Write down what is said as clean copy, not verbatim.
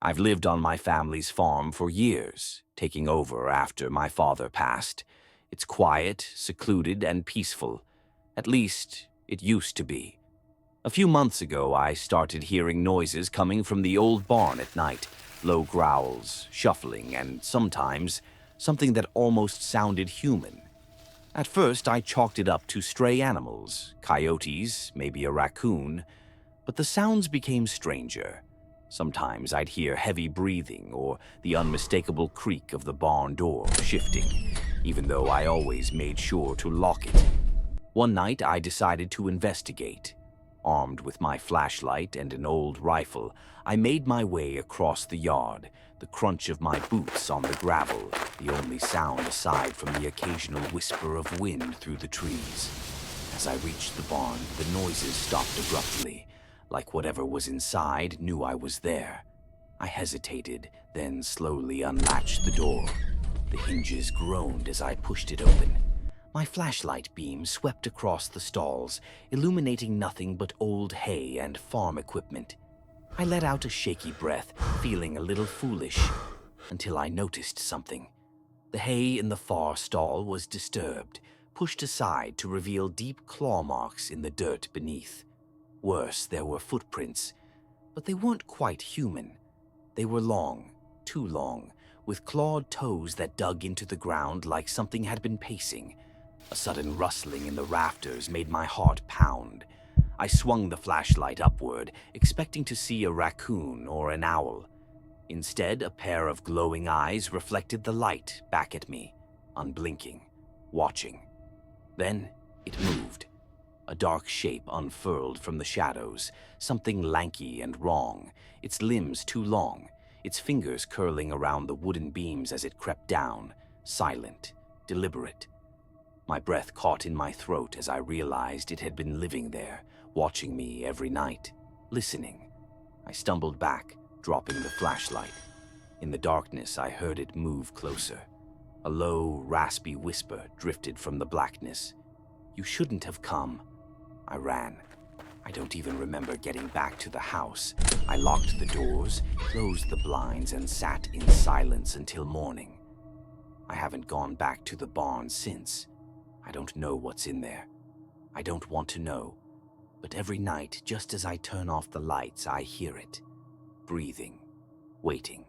I've lived on my family's farm for years, taking over after my father passed. It's quiet, secluded, and peaceful. At least, it used to be. A few months ago, I started hearing noises coming from the old barn at night. Low growls, shuffling, and sometimes something that almost sounded human. At first, I chalked it up to stray animals, coyotes, maybe a raccoon, but the sounds became stranger. Sometimes I'd hear heavy breathing or the unmistakable creak of the barn door shifting, even though I always made sure to lock it. One night, I decided to investigate. Armed with my flashlight and an old rifle, I made my way across the yard, the crunch of my boots on the gravel, the only sound aside from the occasional whisper of wind through the trees. As I reached the barn, the noises stopped abruptly, like whatever was inside knew I was there. I hesitated, then slowly unlatched the door. The hinges groaned as I pushed it open. My flashlight beam swept across the stalls, illuminating nothing but old hay and farm equipment. I let out a shaky breath, feeling a little foolish, until I noticed something. The hay in the far stall was disturbed, pushed aside to reveal deep claw marks in the dirt beneath. Worse, there were footprints, but they weren't quite human. They were long, too long, with clawed toes that dug into the ground like something had been pacing. A sudden rustling in the rafters made my heart pound. I swung the flashlight upward, expecting to see a raccoon or an owl. Instead, a pair of glowing eyes reflected the light back at me, unblinking, watching. Then it moved. A dark shape unfurled from the shadows, something lanky and wrong, its limbs too long, its fingers curling around the wooden beams as it crept down, silent, deliberate. My breath caught in my throat as I realized it had been living there, watching me every night, listening. I stumbled back, dropping the flashlight. In the darkness, I heard it move closer. A low, raspy whisper drifted from the blackness. "You shouldn't have come." I ran. I don't even remember getting back to the house. I locked the doors, closed the blinds, and sat in silence until morning. I haven't gone back to the barn since. I don't know what's in there. I don't want to know. But every night, just as I turn off the lights, I hear it. Breathing. Waiting.